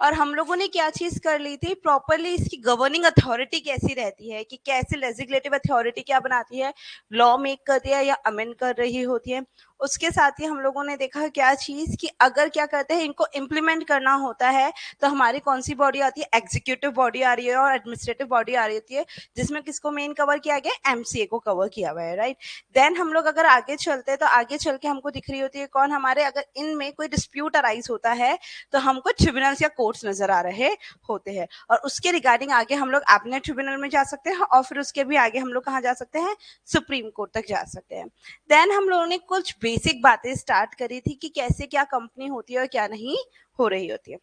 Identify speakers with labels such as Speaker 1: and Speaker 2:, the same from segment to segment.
Speaker 1: और हम लोगों ने क्या चीज कर ली थी, प्रॉपरली इसकी गवर्निंग अथॉरिटी कैसी रहती है, कि कैसे लेजिस्लेटिव अथॉरिटी क्या बनाती है, लॉ मेक करती है या अमेंड कर रही होती है। उसके साथ ही हम लोगों ने देखा क्या चीज, कि अगर क्या करते हैं इनको इम्प्लीमेंट करना होता है तो हमारी कौन सी बॉडी आती है, एग्जीक्यूटिव बॉडी आ रही है और एडमिनिस्ट्रेटिव बॉडी आ रही होती है, जिसमें किसको मेन कवर किया गया, एमसीए को कवर किया हुआ है, राइट। देन हम लोग अगर आगे चलते हैं तो आगे चल के हमको दिख रही होती है कौन, हमारे अगर इनमें कोई डिस्प्यूट अराइज होता है तो हमको ट्रिब्यूनल्स या कोर्ट्स नजर आ रहे होते हैं, और उसके रिगार्डिंग आगे हम लोग एपलेट ट्रिब्यूनल में जा सकते हैं, और फिर उसके भी आगे हम लोग कहाँ जा सकते हैं, सुप्रीम कोर्ट तक जा सकते हैं। देन हम लोगों ने कुछ बेसिक बातें स्टार्ट करी थी कि कैसे क्या कंपनी होती है और क्या नहीं हो रही होती है।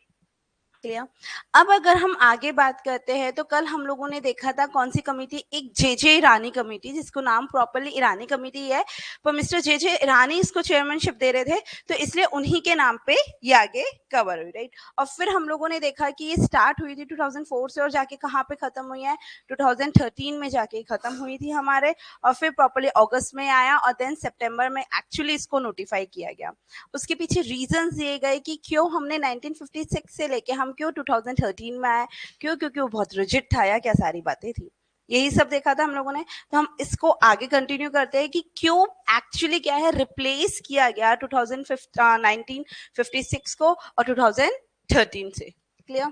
Speaker 1: क्लियर। अब अगर हम आगे बात करते हैं तो कल हम लोगों ने देखा था कौन सी कमेटी, एक जे ईरानी कमेटी, जिसको नाम प्रॉपरली ईरानी कमेटी है, पर मिस्टर जे ईरानी इसको चेयरमैनशिप दे रहे थे, तो इसलिए उन्हीं के नाम पे ये आगे कवर हुई, राइट। और फिर हम लोगों ने देखा कि ये स्टार्ट हुई थी 2004 से और जाके कहाँ पे खत्म हुई है, 2013 में जाके खत्म हुई थी हमारे, और फिर प्रॉपरली अगस्त में आया और देन सितंबर में एक्चुअली इसको नोटिफाई किया गया। उसके पीछे रीजंस दिए गए कि क्यों हमने 1956 से लेके हम क्यों 2013 में आए, क्यों, क्योंकि वो बहुत रिजिड था या क्या सारी बातें थी, यही सब देखा था हम लोगों ने। तो हम इसको आगे कंटिन्यू करते हैं कि क्यों एक्चुअली क्या है, रिप्लेस किया गया 1956 को और 2013 से। क्लियर।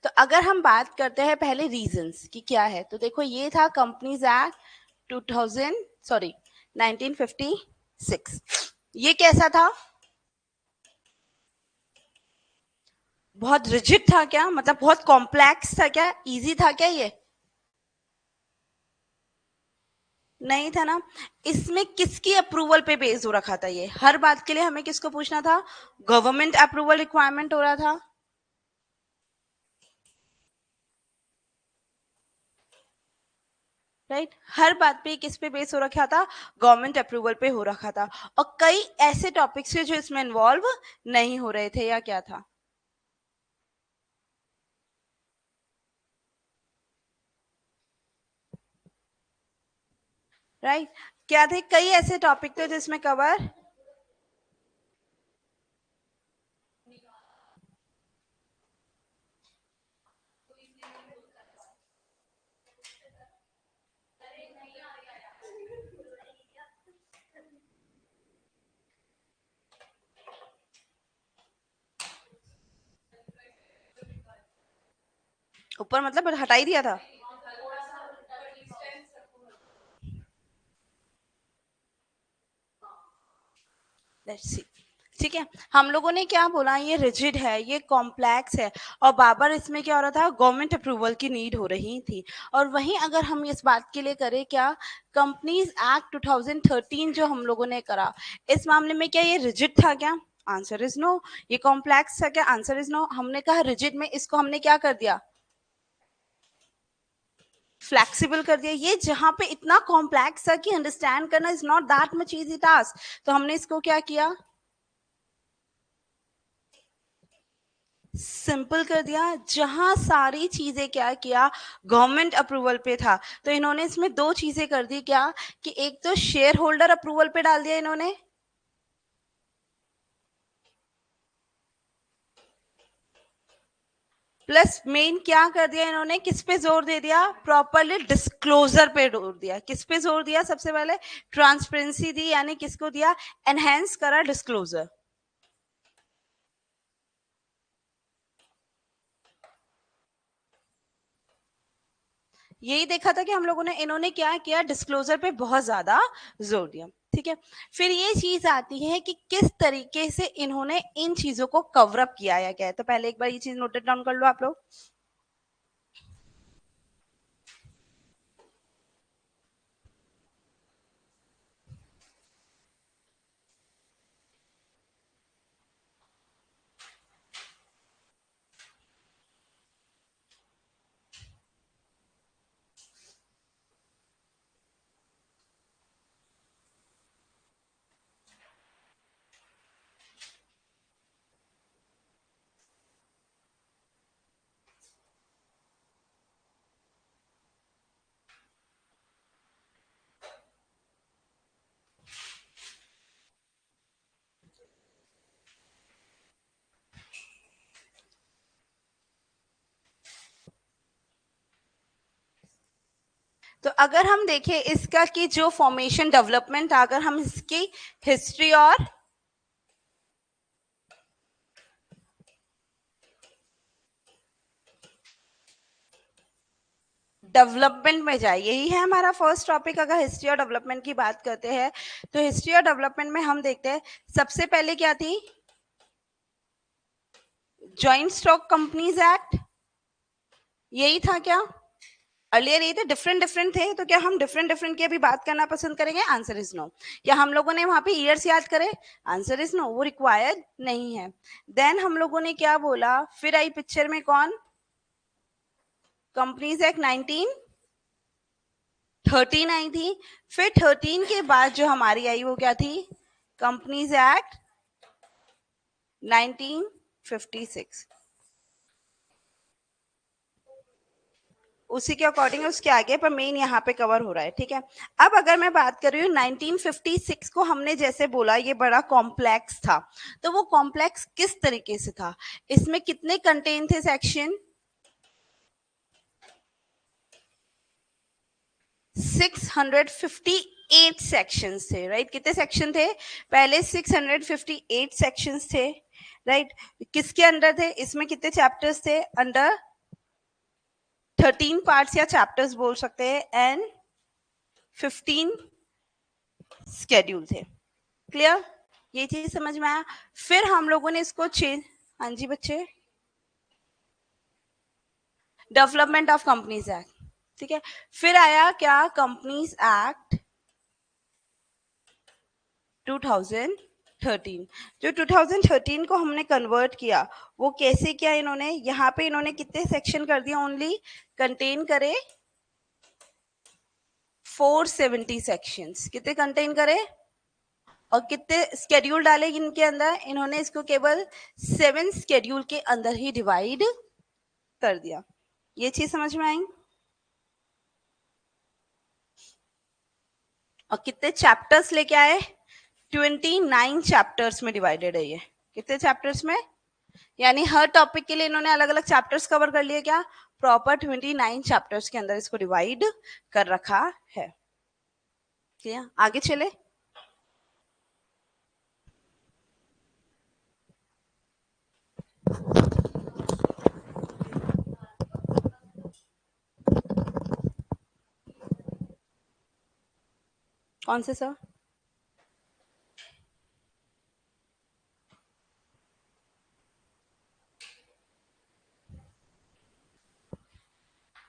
Speaker 1: तो अगर हम बात करते हैं पहले रीजंस की क्या है, तो देखो ये था कंपनीज एक्ट 2000 सॉरी 1956। ये कैसा था, बहुत रिजिड था क्या, मतलब बहुत कॉम्प्लेक्स था क्या, इजी था क्या, ये नहीं था ना। इसमें किसकी अप्रूवल पे बेस हो रखा था, ये हर बात के लिए हमें किसको पूछना था, गवर्नमेंट अप्रूवल रिक्वायरमेंट हो रहा था, राइट। हर बात पे किस पे बेस हो रखा था, गवर्नमेंट अप्रूवल पे हो रखा था, और कई ऐसे टॉपिक्स थे जो इसमें इन्वॉल्व नहीं हो रहे थे या क्या था, राइट। क्या थे, कई ऐसे टॉपिक थे जिसमें कवर, ऊपर मतलब हटा ही दिया था। Let's see. ठीक है, हम लोगों ने क्या बोला, ये रिजिड है, ये कॉम्प्लेक्स है, और बाबर इसमें क्या हो रहा था, गवर्नमेंट अप्रूवल की नीड हो रही थी। और वहीं अगर हम इस बात के लिए करें क्या, कंपनीज एक्ट 2013 जो हम लोगों ने करा, इस मामले में क्या ये रिजिड था क्या, आंसर इज नो। ये कॉम्प्लेक्स था क्या, आंसर इज नो। हमने कहा रिजिड में इसको हमने क्या कर दिया, फ्लेक्सिबल कर दिया। ये जहां पे इतना कॉम्प्लेक्स था कि अंडरस्टैंड करना is not that much easy task, तो हमने इसको क्या किया, सिंपल कर दिया। जहां सारी चीजें क्या किया, गवर्नमेंट अप्रूवल पे था, तो इन्होंने इसमें दो चीजें कर दी क्या, कि एक तो शेयर होल्डर अप्रूवल पे डाल दिया इन्होंने, प्लस मेन क्या कर दिया इन्होंने, किस पे जोर दे दिया, प्रॉपरली डिस्क्लोजर पे जोर दिया। किस पे जोर दिया, सबसे पहले ट्रांसपेरेंसी दी, यानी किसको दिया, एनहेंस करा डिस्क्लोजर। यही देखा था कि हम लोगों ने, इन्होंने क्या किया, डिस्क्लोजर पे बहुत ज्यादा जोर दिया। ठीक है, फिर ये चीज आती है कि किस तरीके से इन्होंने इन चीजों को कवर अप किया या क्या है। तो पहले एक बार ये चीज नोटेड डाउन कर लो आप लोग। तो अगर हम देखें इसका कि जो फॉर्मेशन डेवलपमेंट, अगर हम इसकी हिस्ट्री और डेवलपमेंट में जाए, यही है हमारा फर्स्ट टॉपिक। अगर हिस्ट्री और डेवलपमेंट की बात करते हैं तो हिस्ट्री और डेवलपमेंट में हम देखते हैं सबसे पहले क्या थी, जॉइंट स्टॉक कंपनीज एक्ट, यही था क्या? अर्लियर यही थे, डिफरेंट डिफरेंट थे, तो क्या हम डिफरेंट डिफरेंट की अभी बात करना पसंद करेंगे? Answer is no. क्या हम लोगों ने वहां पे ईयर्स याद करे? आंसर इज नो, वो रिक्वायर्ड नहीं है। देन हम लोगों ने क्या बोला, फिर आई पिक्चर में कौन? कंपनीज एक्ट 1913 आई थी। फिर 13 के बाद जो हमारी आई वो क्या थी? Companies act 1956। उसी के अकॉर्डिंग उसके आगे पर मेन यहाँ पे कवर हो रहा है, ठीक है। अब अगर मैं बात कर रही हूँ 1956 को, हमने जैसे बोला ये बड़ा कॉम्प्लेक्स था, तो वो कॉम्प्लेक्स किस तरीके से था? इसमें कितने कंटेन थे सेक्शन? 658 सेक्शंस थे, राइट। कितने सेक्शन थे? पहले 658 सेक्शंस थे, राइट। किसके अंडर थे? इसमें कितने चैप्टर्स थे? अंडर 13 पार्ट्स या चैप्टर्स बोल सकते हैं, एंड 15 स्केड्यूल थे। क्लियर? ये चीज समझ में आया? फिर हम लोगों ने इसको चेंज, हाँ जी बच्चे, डेवलपमेंट ऑफ कंपनीज एक्ट, ठीक है। फिर आया क्या? Companies act 2013। जो 2013 को हमने कन्वर्ट किया, वो कैसे किया इन्होंने? यहाँ पे इन्होंने कितने सेक्शन कर दिया? ओनली कंटेन करे 470 सेक्शंस। कितने कंटेन करे? और कितने स्केड्यूल डाले इनके अंदर? इन्होंने इसको केवल 7 स्केड्यूल के अंदर ही डिवाइड कर दिया। ये चीज समझ में आई? और कितने चैप्टर्स लेके आए? 29 चैप्टर्स में डिवाइडेड है ये। कितने चैप्टर्स में? यानी हर टॉपिक के लिए इन्होंने अलग अलग चैप्टर्स कवर कर लिए, क्या? प्रॉपर 29 चैप्टर्स के अंदर इसको डिवाइड कर रखा है। ठीक, आगे चले। कौन से सर?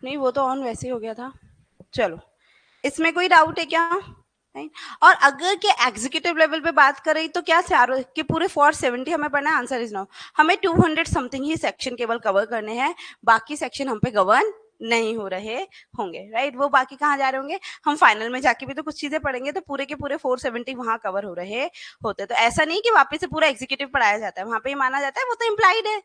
Speaker 1: नहीं, वो तो ऑन वैसे ही हो गया था। चलो, इसमें कोई डाउट है क्या? नहीं। और अगर के एग्जीक्यूटिव लेवल पे बात करें तो क्या चारों के पूरे 470 हमें पढ़ना है? Answer is no. हमें 200 समथिंग ही सेक्शन केवल कवर करने हैं, बाकी सेक्शन हम पे गवर्न नहीं हो रहे होंगे, राइट। वो बाकी कहाँ जा रहे होंगे? हम फाइनल में जाके भी तो कुछ चीजें पढ़ेंगे, तो पूरे के पूरे 470 वहां कवर हो रहे होते। तो ऐसा नहीं कि वापस से पूरा एग्जीक्यूटिव पढ़ाया जाता है, वहां पे ही माना जाता है, वो तो इम्प्लाइड है,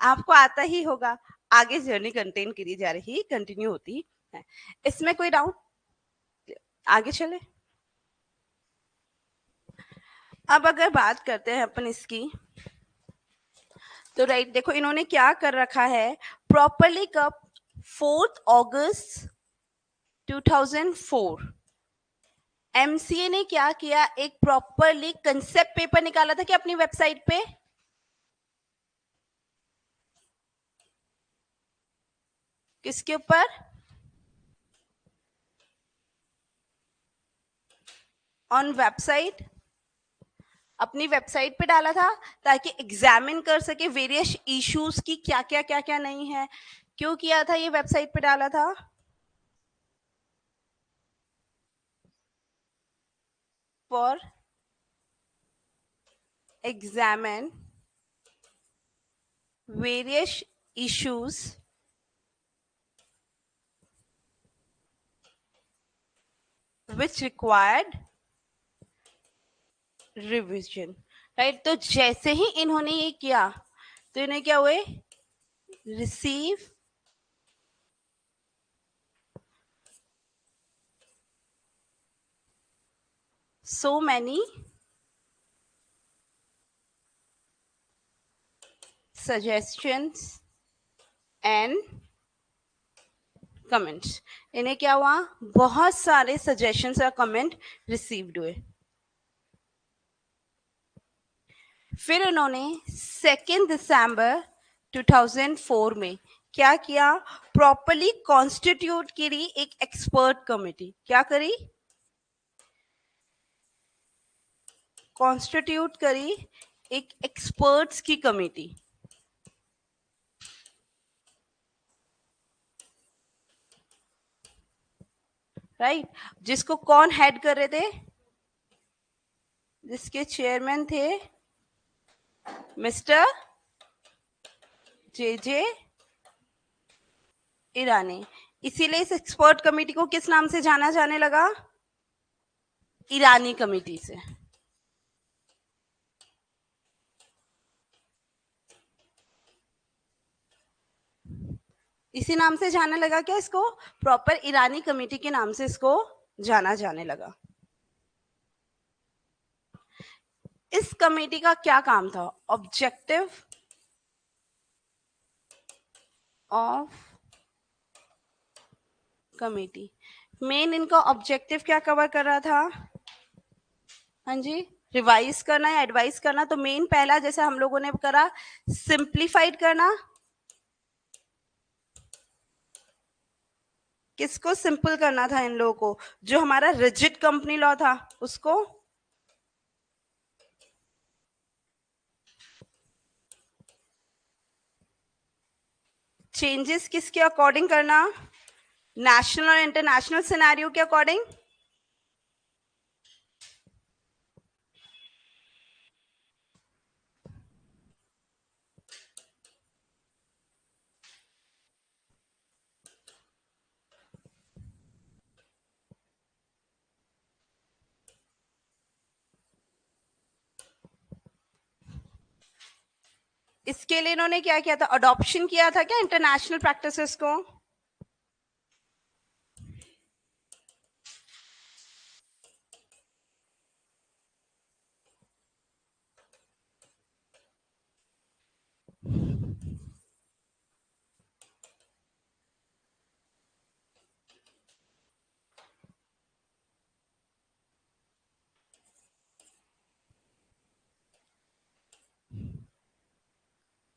Speaker 1: आपको आता ही होगा। आगे जर्नी कंटेन करी जा रही, कंटिन्यू होती है। इसमें कोई डाउट? आगे चले। अब अगर बात करते हैं अपन इसकी, तो राइट देखो इन्होंने क्या कर रखा है, प्रॉपरली कब? 4 अगस्त 2004 एमसीए ने क्या किया, एक प्रॉपरली कंसेप्ट पेपर निकाला था कि अपनी वेबसाइट पे, किसके ऊपर? ऑन वेबसाइट, अपनी वेबसाइट पे डाला था, ताकि एग्जामिन कर सके वेरियस इश्यूज की क्या क्या नहीं है। क्यों किया था? ये वेबसाइट पे डाला था for examine various issues which required revision, right. तो जैसे ही इन्होंने ये किया, तो इन्हें क्या हुए? Receive so many suggestions and comments. इन्हें क्या हुआ, बहुत सारे सजेशंस और कमेंट रिसीव्ड हुए। फिर उन्होंने 2 दिसंबर 2004 में क्या किया, प्रॉपरली कॉन्स्टिट्यूट करी एक एक्सपर्ट कमेटी। क्या करी, कॉन्स्टिट्यूट करी एक एक्सपर्ट्स की कमेटी। राइट, जिसको कौन हेड कर रहे थे, जिसके चेयरमैन थे मिस्टर जे जे ईरानी। इसीलिए इस एक्सपर्ट कमेटी को किस नाम से जाना जाने लगा, ईरानी कमेटी से। इसी नाम से जाने लगा क्या इसको, प्रॉपर ईरानी कमेटी के नाम से इसको जाना जाने लगा। इस कमेटी का क्या काम था, ऑब्जेक्टिव ऑफ कमेटी, मेन इनका ऑब्जेक्टिव क्या कवर कर रहा था, हाँ जी, रिवाइज करना या एडवाइस करना। तो मेन पहला जैसे हम लोगों ने करा, सिंप्लीफाइड करना। किसको सिंपल करना था इन लोगों को, जो हमारा रिजिड कंपनी लॉ था उसको चेंजेस किसके अकॉर्डिंग करना, नेशनल और इंटरनेशनल सिनेरियो के अकॉर्डिंग। इसके लिए इन्होंने क्या किया था, अडॉप्शन किया था क्या इंटरनेशनल प्रैक्टिसेस को।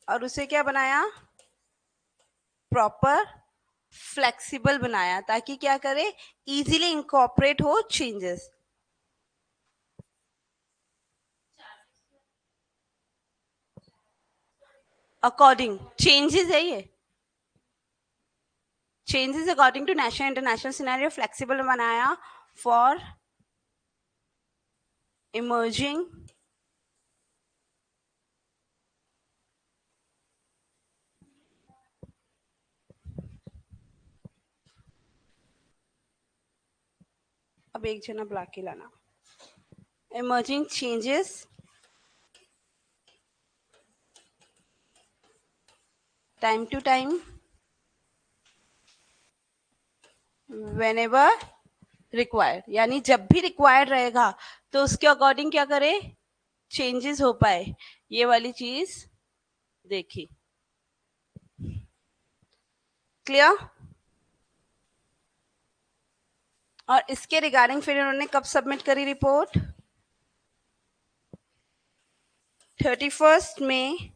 Speaker 1: और उसे क्या बनाया, प्रॉपर फ्लेक्सिबल बनाया, ताकि क्या करे, इजीली इंकॉर्पोरेट हो चेंजेस। अकॉर्डिंग चेंजेस है ये, changes according to national international scenario flexible बनाया फॉर इमर्जिंग अब एक जना बुला के लाना, emerging changes time to time whenever required, यानी जब भी रिक्वायर्ड रहेगा तो उसके अकॉर्डिंग क्या करे, चेंजेस हो पाए। ये वाली चीज देखी, क्लियर। और इसके रिगार्डिंग फिर इन्होंने कब सबमिट करी रिपोर्ट, 31 मई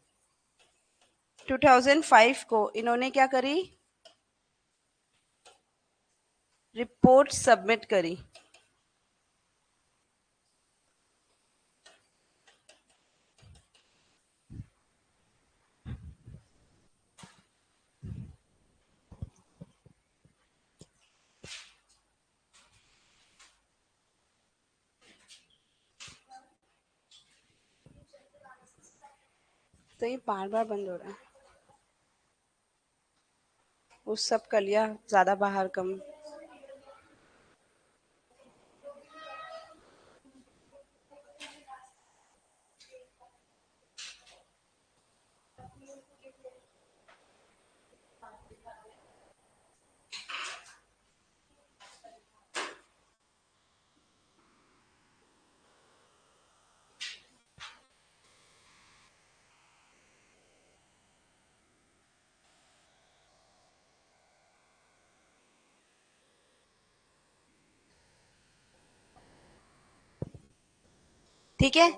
Speaker 1: 2005 को इन्होंने क्या करी, रिपोर्ट सबमिट करी। तो ये बार बार बंद हो रहा है, उस सब कर लिया, ज्यादा बाहर कम। ठीक है,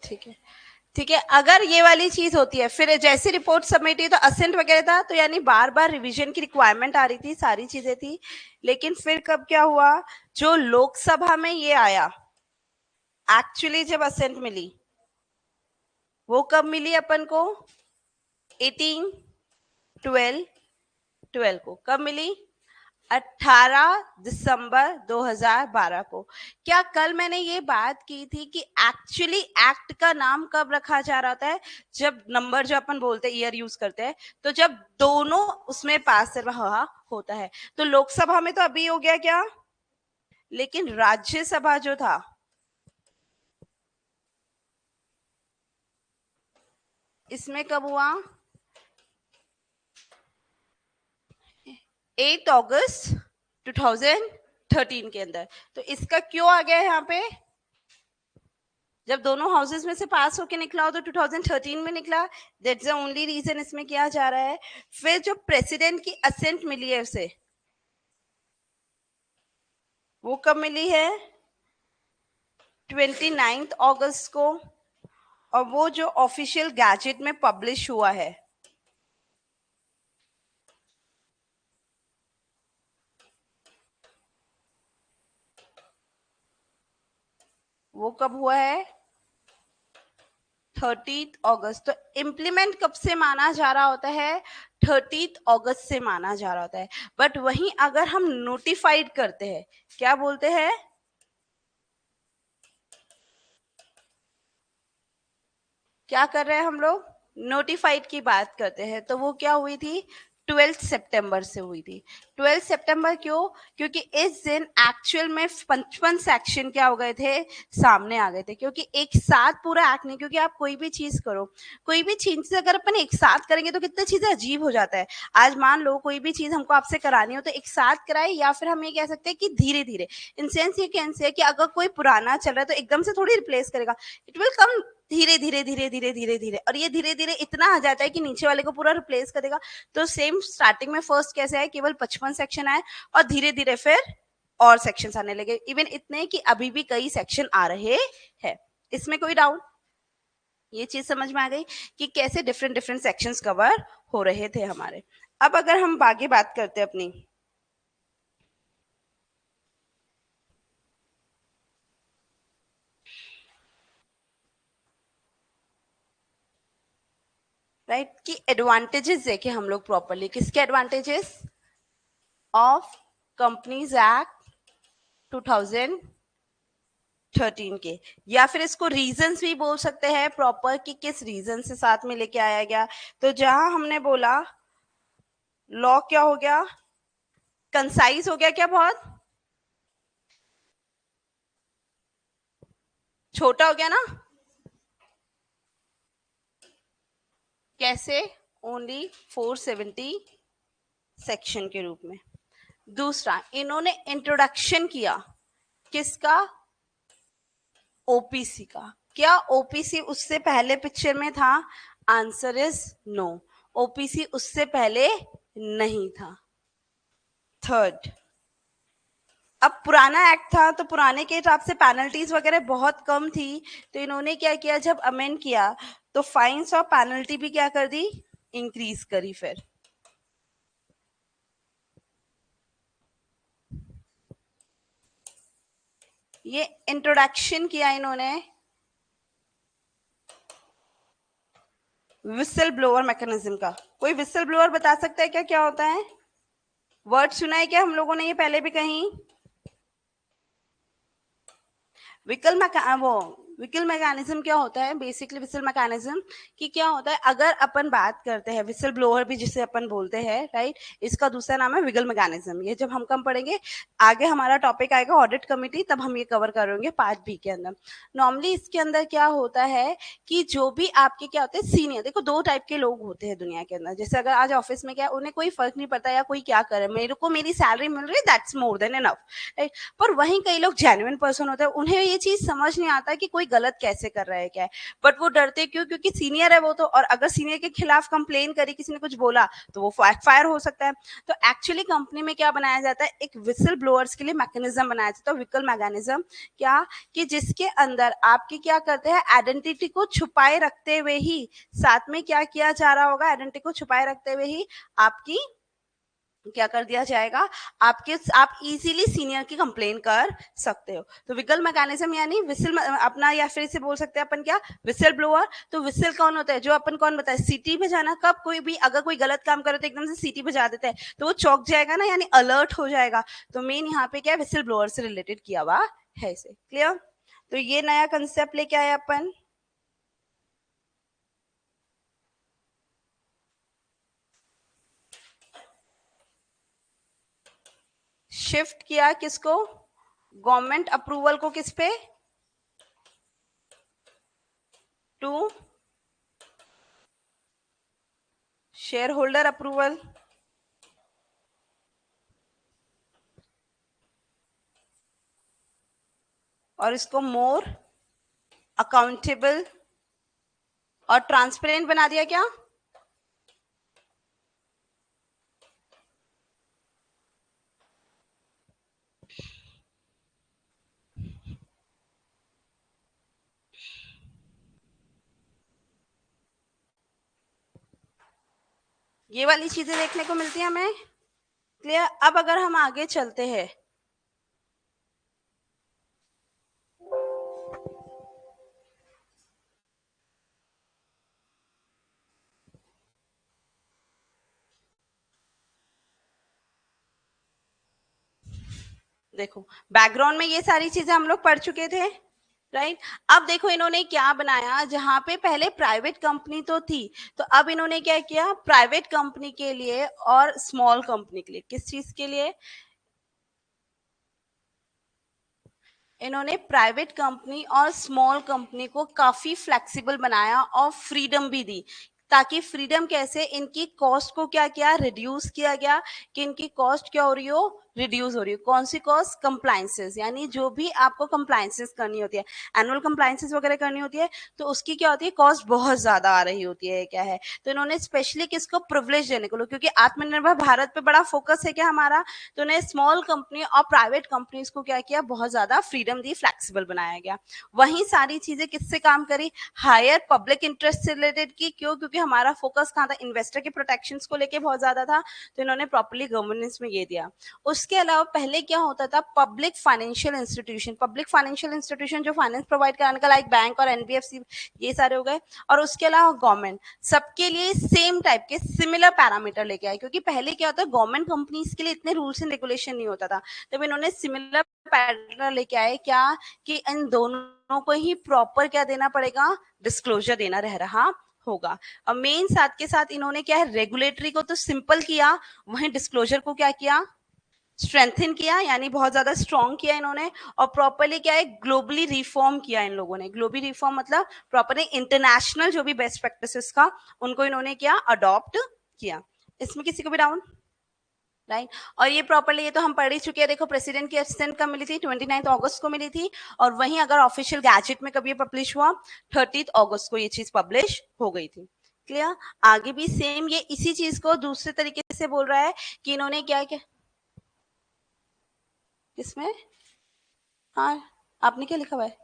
Speaker 1: ठीक है, ठीक है। अगर ये वाली चीज होती है, फिर जैसी रिपोर्ट सबमिट हुई तो असेंट वगैरह था, तो यानी बार बार रिवीजन की रिक्वायरमेंट आ रही थी, सारी चीजें थी। लेकिन फिर कब क्या हुआ, जो लोकसभा में ये आया, एक्चुअली जब असेंट मिली, वो कब मिली अपन को, 18/12/12 को। कब मिली, 18 दिसंबर 2012 को। क्या कल मैंने ये बात की थी कि एक्चुअली एक्ट का नाम कब रखा जा रहा है, जब नंबर जो अपन बोलते हैं ईयर यूज करते हैं, तो जब दोनों उसमें पास रहा होता है। तो लोकसभा में तो अभी हो गया क्या, लेकिन राज्यसभा जो था, इसमें कब हुआ, 8 अगस्त 2013 के अंदर। तो इसका क्यों आ गया यहाँ पे, जब दोनों हाउसेस में से पास होके निकला हो तो 2013 में निकला, दैट्स द ओनली रीजन इसमें किया जा रहा है। फिर जो प्रेसिडेंट की असेंट मिली है उसे, वो कब मिली है, 29 अगस्त को। और वो जो ऑफिशियल गैजेट में पब्लिश हुआ है, वो कब हुआ है, 30 अगस्त। तो इम्प्लीमेंट कब से माना जा रहा होता है, 30 अगस्त से माना जा रहा होता है। बट वहीं अगर हम नोटिफाइड करते हैं, क्या बोलते हैं, क्या कर रहे हैं हम लोग, नोटिफाइड की बात करते हैं, तो वो क्या हुई थी, 12 सितंबर से हुई थी। 12 सितंबर क्यों, क्योंकि इस दिन एक्चुअल में 55 सेक्शन क्या हो गए थे, सामने आ गए थे। क्योंकि एक साथ पूरा एक्ट नहीं, क्योंकि आप कोई भी चीज करो, कोई भी चीज अगर अपन एक साथ करेंगे तो कितनी चीजें अजीब हो जाता है। आज मान लो कोई भी चीज हमको आपसे करानी हो तो एक साथ कराए, या फिर हम ये कह सकते हैं कि धीरे धीरे। इन सेंस ये कैसे है कि अगर कोई पुराना चल रहा है तो एकदम से थोड़ी रिप्लेस करेगा, इट विल कम धीरे धीरे धीरे धीरे धीरे धीरे, और ये धीरे धीरे इतना आ जाता है कि नीचे वाले को पूरा रिप्लेस कर देगा। तो सेम स्टार्टिंग में फर्स्ट कैसे आए, केवल 55 सेक्शन आए, और धीरे धीरे फिर और सेक्शंस आने लगे। इवन इतने कि अभी भी कई सेक्शन आ रहे हैं। इसमें कोई डाउट, ये चीज समझ में आ गई कि कैसे डिफरेंट डिफरेंट सेक्शंस कवर हो रहे थे हमारे। अब अगर हम आगे बात करते हैं अपनी, राइट, कि एडवांटेजेस देखे हम लोग प्रॉपरली, किसके एडवांटेजेस, ऑफ कंपनीज एक्ट 2013 के, या फिर इसको रीजंस भी बोल सकते हैं प्रॉपर, कि किस रीजन से साथ में लेके आया गया। तो जहां हमने बोला लॉ क्या हो गया, कंसाइज हो गया, क्या बहुत छोटा हो गया ना, कैसे, ओनली 470 सेक्शन के रूप में। दूसरा, इन्होंने इंट्रोडक्शन किया किसका, ओपीसी का। क्या ओपीसी उससे पहले पिक्चर में था, आंसर इज नो, ओपीसी उससे पहले नहीं था। थर्ड, अब पुराना एक्ट था तो पुराने के हिसाब से पेनल्टीज वगैरह बहुत कम थी, तो इन्होंने क्या किया, जब अमेंड किया तो फाइन्स और पेनल्टी भी क्या कर दी, इंक्रीज करी। फिर ये इंट्रोडक्शन किया इन्होंने विसल ब्लोअर मैकेनिज्म का। कोई विसल ब्लोअर बता सकता है क्या क्या होता है, वर्ड सुना है क्या हम लोगों ने ये पहले भी कहीं, वो विकल मैकेनिज्म क्या होता है, बेसिकली विसल मैकेनिज्म कि क्या होता है, अगर अपन बात करते हैं विसल ब्लोअर भी जिसे अपन बोलते हैं, राइट, इसका दूसरा नाम है विगल मैकेनिज्म। ये जब हम कम पढ़ेंगे, आगे हमारा टॉपिक आएगा ऑडिट कमेटी, तब हम ये कवर करेंगे पार्ट बी के अंदर। नॉर्मली इसके अंदर क्या होता है कि जो भी आपके क्या होते हैं सीनियर, देखो दो टाइप के लोग होते हैं दुनिया के अंदर। जैसे अगर आज ऑफिस में क्या, उन्हें कोई फर्क नहीं पड़ता या कोई क्या करे, मेरे को मेरी सैलरी मिल रही है, that's more than enough, right. पर वहीं कई लोग जेन्युइन पर्सन होते हैं, उन्हें ये चीज समझ नहीं आता कि कोई गलत कैसे कर रहा है क्या है, बट वो डरते क्यों, क्योंकि सीनियर है वो तो, और अगर सीनियर के खिलाफ कंप्लेन करी, किसी ने कुछ बोला तो वो फायर हो सकता है। तो एक्चुअली कंपनी में क्या बनाया जाता है, एक विसल ब्लोअर्स के लिए मैकेनिज्म बनाया जाता है, विकल मैकेनिज्म क्या, कि जिसके अंदर आपके क्या करते हैं, आइडेंटिटी को छुपाए रखते हुए ही, साथ में क्या किया जा रहा होगा, आइडेंटिटी को छुपाए रखते हुए ही आपकी क्या कर दिया जाएगा, आप इजीली सीनियर की कंप्लेन कर सकते हो। तो विकल मैकेनिज्म यानी विसल अपना, या फिर इसे बोल सकते हैं अपन क्या, विसल ब्लोअर। तो विसल कौन होता है, जो अपन कौन बताए, सीटी बजाना। कब कोई भी अगर कोई गलत काम करे तो एकदम से सीटी बजा देता है तो वो चौंक जाएगा ना, यानी अलर्ट हो जाएगा। तो मेन यहाँ पे क्या है, विसल ब्लोअर से रिलेटेड किया हुआ है इसे। क्लियर? तो ये नया कंसेप्ट लेके आए अपन। शिफ्ट किया किसको, गवर्नमेंट अप्रूवल को, किस पे, टू शेयर होल्डर अप्रूवल। और इसको मोर अकाउंटेबल और ट्रांसपेरेंट बना दिया क्या, ये वाली चीजें देखने को मिलती है हमें। क्लियर? अब अगर हम आगे चलते हैं, देखो बैकग्राउंड में ये सारी चीजें हम लोग पढ़ चुके थे, राइट। अब देखो इन्होंने क्या बनाया, जहां पे पहले प्राइवेट कंपनी तो थी, तो अब इन्होंने क्या किया, प्राइवेट कंपनी के लिए और स्मॉल कंपनी के लिए, किस चीज के लिए, इन्होंने प्राइवेट कंपनी और स्मॉल कंपनी को काफी फ्लेक्सिबल बनाया और फ्रीडम भी दी, ताकि फ्रीडम कैसे, इनकी कॉस्ट को क्या किया, रिड्यूस किया गया, कि इनकी कॉस्ट क्या हो रही हो, रिड्यूस हो रही है। कौन सी कॉस्ट, कंप्लाइंसेस, यानी जो भी आपको कंप्लाइंसेस करनी होती है, एनुअल कंप्लाइंसेस वगैरह करनी होती है, तो उसकी क्या होती है, कॉस्ट बहुत ज्यादा आ रही होती है, क्या है। तो इन्होंने स्पेशली किसको प्रिविलेज देने को, क्योंकि आत्मनिर्भर भारत पे बड़ा फोकस है क्या हमारा, तो उन्हें स्मॉल कंपनी और प्राइवेट कंपनीज को क्या किया, बहुत ज्यादा फ्रीडम दी, फ्लेक्सिबल बनाया गया। वही सारी चीजें किससे काम करी, हायर पब्लिक इंटरेस्ट से रिलेटेड की, क्यों, क्योंकि हमारा फोकस कहाँ था, इन्वेस्टर के प्रोटेक्शंस को लेके बहुत ज्यादा था, तो इन्होंने प्रॉपर्ली गवर्नेंस में ये दिया। उसके अलावा पहले क्या होता था, पब्लिक फाइनेंशियल इंस्टीट्यूशन जो फाइनेंस प्रोवाइड कराने का, लाइक बैंक और एनबीएफसी, ये सारे हो गए। और उसके अलावा गवर्नमेंट सबके लिए सेम टाइप के सिमिलर पैरामीटर लेके आए, क्योंकि पहले क्या होता है, गवर्नमेंट कंपनीज के लिए इतने रूल्स एंड रेगुलेशन नहीं होता था, तब इन्होंने सिमिलर पैरामीटर लेके आए, क्या, कि इन दोनों को ही प्रॉपर क्या देना पड़ेगा, डिस्क्लोजर देना रह रहा होगा। और मेन साथ के साथ इन्होंने क्या है, रेगुलेटरी को तो सिंपल किया, वहीं डिस्क्लोजर को क्या किया, स्ट्रेंथन किया, यानी बहुत ज्यादा स्ट्रॉन्ग किया इन्होंने। और प्रॉपरली क्या है, ग्लोबली रिफॉर्म किया इन लोगों ने। ग्लोबली रिफॉर्म मतलब प्रॉपरली इंटरनेशनल जो भी बेस्ट प्रैक्टिसेस का, उनको इन्होंने क्या, अडॉप्ट किया। इसमें किसी को भी डाउन, राइट। और ये प्रॉपरली, ये तो हम पढ़ ही चुके हैं। देखो प्रेसिडेंट की असिस्टेंट कब मिली थी, 29 अगस्त को मिली थी, और वहीं अगर ऑफिशियल गैजेट में कभी पब्लिश हुआ, 30 अगस्त को ये चीज पब्लिश हो गई थी। क्लियर? आगे भी सेम ये इसी चीज को दूसरे तरीके से बोल रहा है कि इन्होंने क्या क्या, किसमें, हाँ, आपने क्या लिखा हुआ है,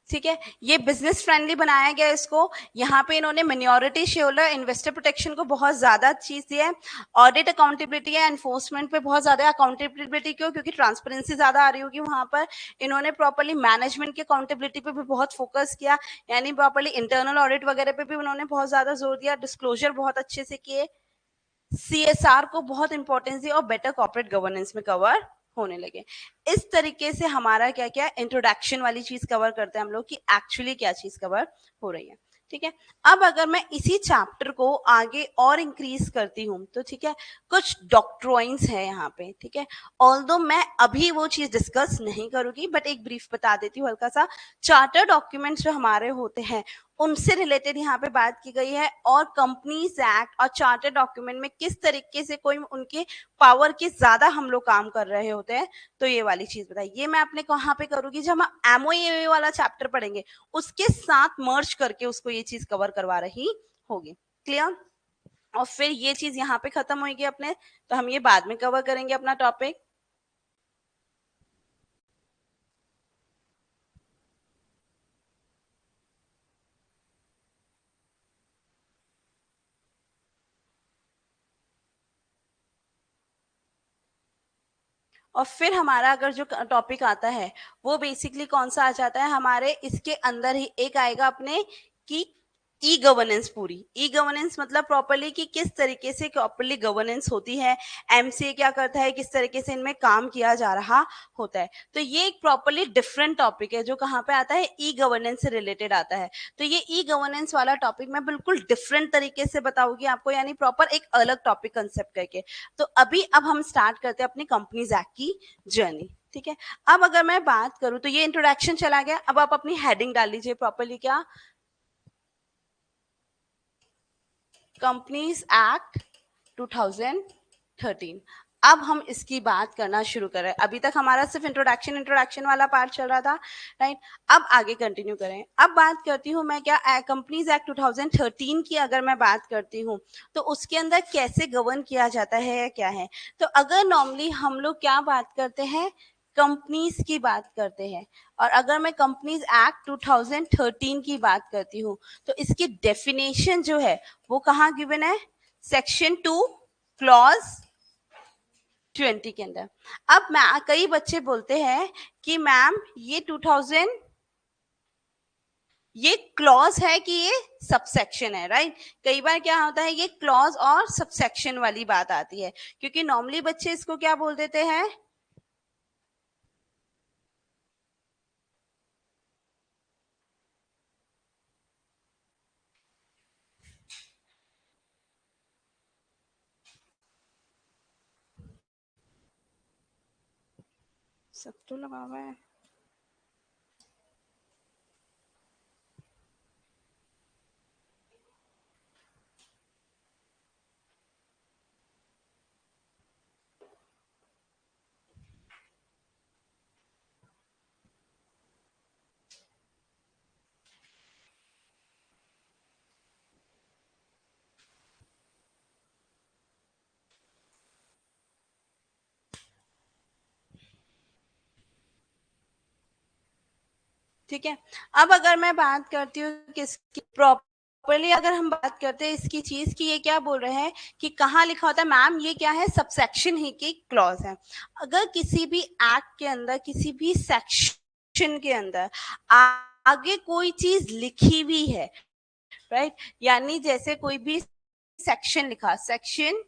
Speaker 1: ठीक है, ये बिजनेस फ्रेंडली बनाया गया इसको। यहाँ पे इन्होंने मिनोरिटी शेयरहोल्डर, इन्वेस्टर प्रोटेक्शन को बहुत ज्यादा चीज दिया है। ऑडिट अकाउंटेबिलिटी है, एनफोर्समेंट पे बहुत ज्यादा अकाउंटेबिलिटी, क्यों, क्योंकि ट्रांसपेरेंसी ज्यादा आ रही होगी वहां पर। इन्होंने प्रॉपरली मैनेजमेंट की अकाउंटेबिलिटी पे भी बहुत फोकस किया, यानी प्रॉपरली इंटरनल ऑडिट वगैरह पे भी उन्होंने बहुत ज्यादा जोर दिया। डिस्क्लोजर बहुत अच्छे से किए, सीएसआर को बहुत इंपॉर्टेंस दी, और बेटर कॉर्पोरेट गवर्नेंस में कवर होने लगे। इस तरीके से हमारा क्या क्या इंट्रोडक्शन वाली चीज कवर करते हैं हम लोग, कि एक्चुअली क्या चीज कवर हो रही है। ठीक है, अब अगर मैं इसी चैप्टर को आगे और इंक्रीज करती हूँ, तो ठीक है, कुछ डॉक्ट्रोइंस है यहाँ पे। ठीक है, ऑल्दो मैं अभी वो चीज डिस्कस नहीं करूंगी, बट एक ब्रीफ बता देती हूँ हल्का सा। चार्टर डॉक्यूमेंट्स जो हमारे होते हैं, उनसे रिलेटेड यहाँ पे बात की गई है, और कंपनीज एक्ट और चार्टर डॉक्यूमेंट में किस तरीके से कोई उनके पावर के ज्यादा हम लोग काम कर रहे होते हैं, तो ये वाली चीज बताइए। ये मैं अपने कहाँ पे करूंगी, जब हम एमओए वाला चैप्टर पढ़ेंगे उसके साथ मर्ज करके उसको ये चीज कवर करवा रही होगी। क्लियर? और फिर ये चीज यहाँ पे खत्म होगी अपने, तो हम ये बाद में कवर करेंगे अपना टॉपिक। और फिर हमारा अगर जो टॉपिक आता है वो बेसिकली कौन सा आ जाता है हमारे, इसके अंदर ही एक आएगा अपने कि ई गवर्नेंस। पूरी ई गवर्नेंस मतलब प्रॉपरली कि किस तरीके से प्रॉपरली गवर्नेंस होती है, एमसीए क्या करता है, किस तरीके से इनमें काम किया जा रहा होता है। तो ये एक प्रॉपरली डिफरेंट टॉपिक है जो कहाँ पे आता है, ई गवर्नेंस से रिलेटेड आता है। तो ये ई गवर्नेंस वाला टॉपिक मैं बिल्कुल डिफरेंट तरीके से बताऊंगी आपको, यानी प्रॉपर एक अलग टॉपिक कंसेप्ट करके। तो अभी अब हम स्टार्ट करते हैं अपनी कंपनीज एक्ट की जर्नी। ठीक है, अब अगर मैं बात करूं तो ये इंट्रोडक्शन चला गया, अब आप अपनी हेडिंग डाल लीजिए प्रॉपरली, क्या, कंपनीज एक्ट 2013। अब हम इसकी बात करना शुरू कर रहे हैं। अभी तक हमारा सिर्फ इंट्रोडक्शन इंट्रोडक्शन वाला पार्ट चल रहा था, राइट। अब आगे कंटिन्यू करें। अब बात करती हूँ मैं क्या, कंपनीज एक्ट 2013 की अगर मैं बात करती हूँ तो उसके अंदर कैसे गवर्न किया जाता है या क्या है। तो अगर नॉर्मली हम लोग क्या बात करते हैं, कंपनीज की बात करते हैं, और अगर मैं कंपनीज एक्ट 2013 की बात करती हूँ तो इसकी डेफिनेशन जो है वो कहाँ गिवन है, सेक्शन 2 क्लॉज 20 के अंदर। अब मैं कई बच्चे बोलते हैं कि मैम ये 2000 ये क्लॉज है कि ये सबसेक्शन है, राइट। कई बार क्या होता है ये क्लॉज और सबसेक्शन वाली बात आती है, क्योंकि नॉर्मली बच्चे इसको क्या बोल देते हैं, सब तो लगा हुआ है। ठीक है, अब अगर मैं बात करती हूँ किसकी, प्रॉपरली अगर हम बात करते हैं इसकी चीज की, ये क्या बोल रहे हैं कि कहाँ लिखा होता है, मैम ये क्या है, सबसेक्शन ही की क्लॉज है। अगर किसी भी एक्ट के अंदर किसी भी सेक्शन के अंदर आगे कोई चीज लिखी हुई है, राइट, यानी जैसे कोई भी सेक्शन लिखा, सेक्शन